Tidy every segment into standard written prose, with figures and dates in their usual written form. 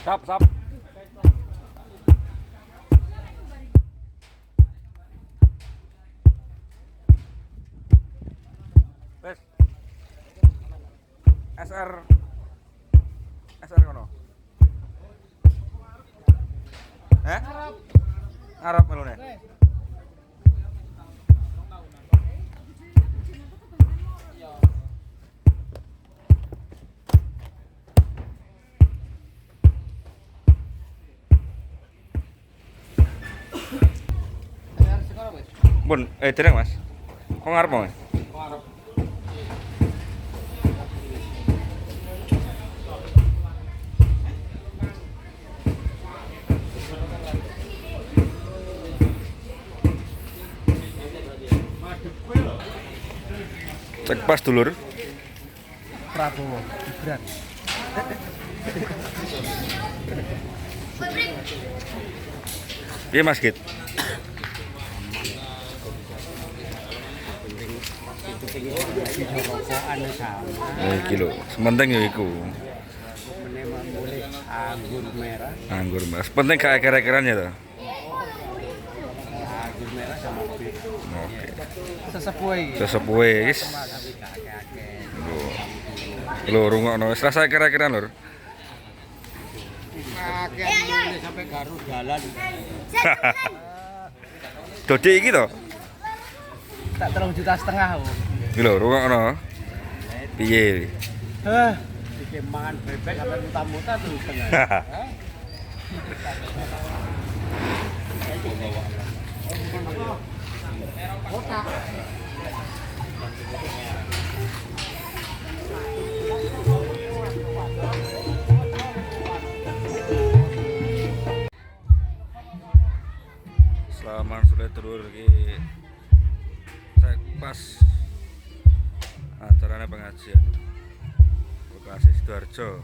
Sap. Wes. SR kono. Arab melone. Bun, dereng Mas. Kok ngarep mau? Ngarep. Cek pas dulur. Prabowo Gibran. Piye Mas Git? Iki lho, sementing ya iku. Anggur merah. Anggur Mas. Penting gak eker-ekeran ya to? Anggur merah sama bir. Oke. Sesepuhe iki. Sesepuhe wis. Lho, rungokno wis rasa eker-ekeran lur. Akeh sampai Garut jalan. Dodi iki to? Tak 3,5 juta. Iki lho, rungokno. Piye? Bikin mangan bebek sampai muta-muta terus tengah. Selamat sore dulur iki. Saya pas acaranya pengajian Bekasi Sidoarjo.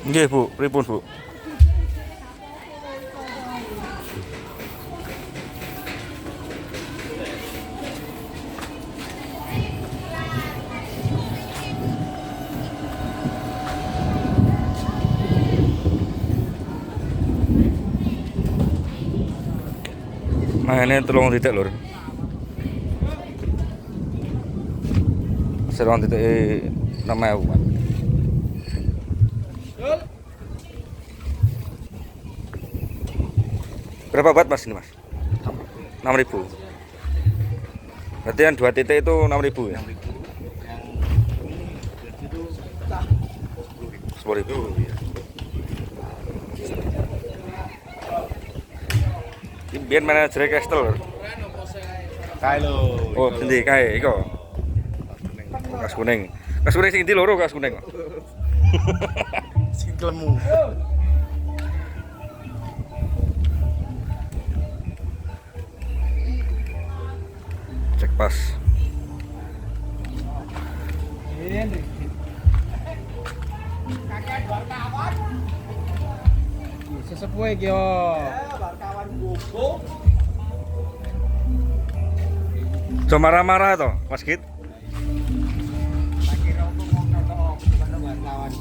Nggih Bu, pripun Bu? Mangane 3 titik lur. Serong titik 6.000 kan. Berapa buat mas ini mas? 6.000. Berarti yang 2 titik itu 6.000 ya? 10.000 ya. Ini biar manajer Castle. Kae lho. Oh, endi kae iko? Kas kuning. Kas kuning sing endi loro kas kuning kok. Sing klemu. Cek pas. Sesepuh iki yo. Wartawan gogo. Cuma marah-marah toh, Mas Kit? Lagi rokok ngomong kepada wartawan.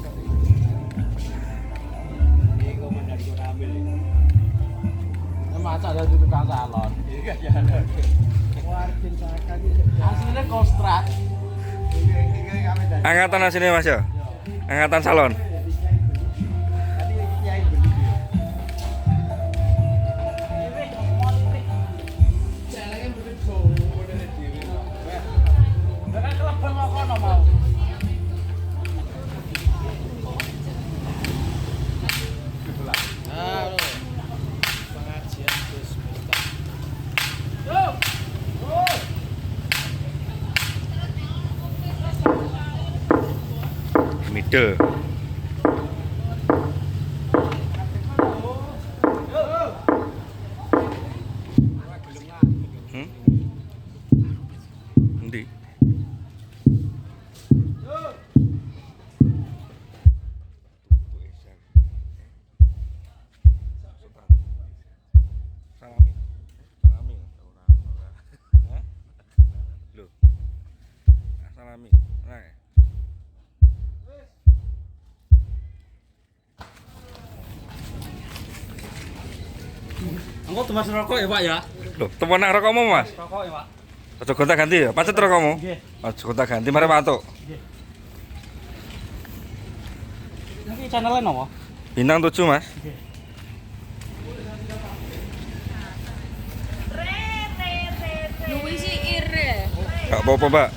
Ini komandan Ramil. Masa ada tukang salon. Iya ya. Warkin sakan aslinya kostrat. Angkatan asine Mas ya? Angkatan salon. Mide. Endi? Salami. Salami. Hah? Loh. Salami. Nah. Engko temas rokok ya, Pak ya? Loh, temen nak rokokmu, Mas? Rokok ya, Pak. Aja gonta-ganti ya, pacet rokokmu. Nggih. Aja gonta-ganti, mari matuk. Iki channel napa? Bintang 7, Mas. Luwih sih ire. Gak apa-apa, Mbak.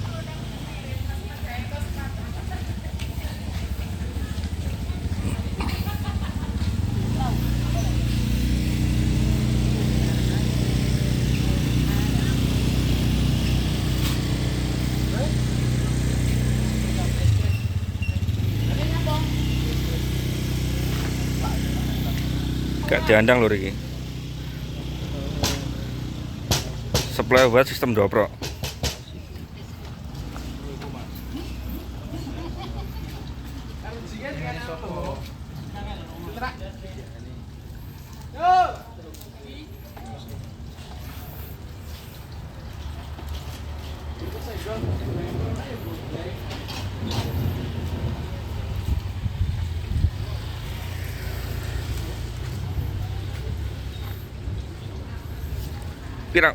Gak diandang lho iki. Supply buat sistem dobrok.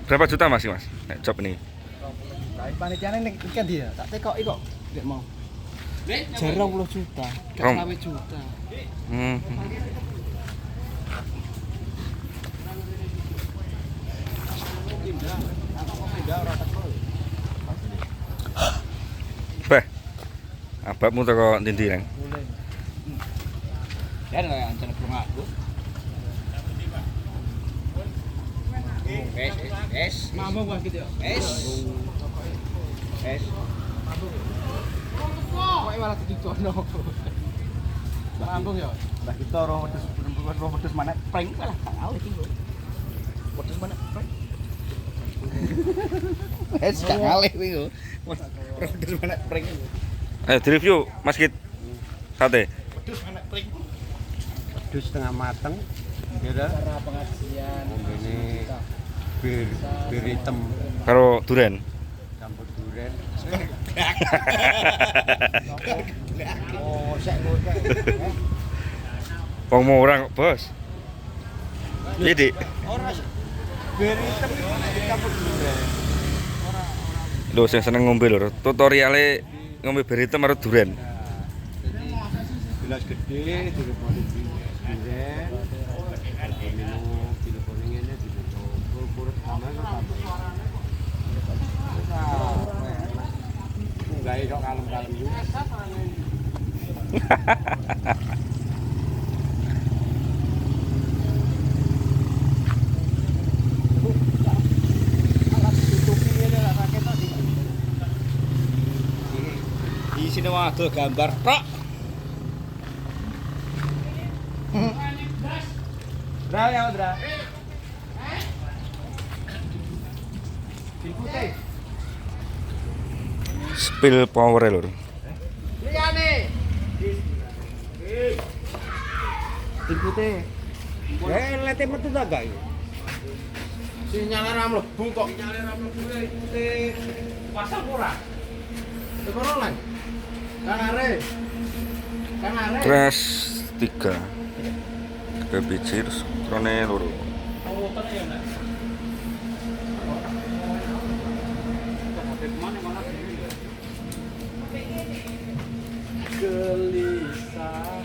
Berapa juta Mas, job ini? Panitiane nek iki ndi ya? Tak tekoki kok. Nek mau. Jare 20 juta. Gak 20 juta. Beh. Ababmu teko ndi-ndi nang? Ya nek ancen bunga aku. Es. Mampu gua gitu ya. Es. Kok malah ditono. Mampu ya. Lah kita roh wedhus mana prank lah kali iki. Wedhus mana prank. Es gak ngalih kuwi yo. Wedhus mana prank. Ayo di-review Mas Kit. Sate. Wedhus mana prank. Wedhus setengah mateng. Kira pengajian. Ini bir hitam Karo duren. campur duren. Oh, sek kok. Wong murah kok, Bos. Piye, Dik? Ora. Bir hitam itu dicampur durian. Lho sing seneng ngombe lho, tutoriale ngombe bir hitam karo duren. Jadi gelas gede dileboni durian. Minum dileboni ngene dileboni kurus sama kan. Gawe kok kalem-kalem juga. Di sini waduh gambar tok. Dra ya, Dra. Putih. Spill power lho. Liyane. Putih. Ya lete metu ta gak iki? Sinyale ra mlebu kok. Sinyale ra mlebu putih. Pasang ora. Tekono lan. Kanare. Kanare. Terus 3 biji terus trone loro. Gelisah.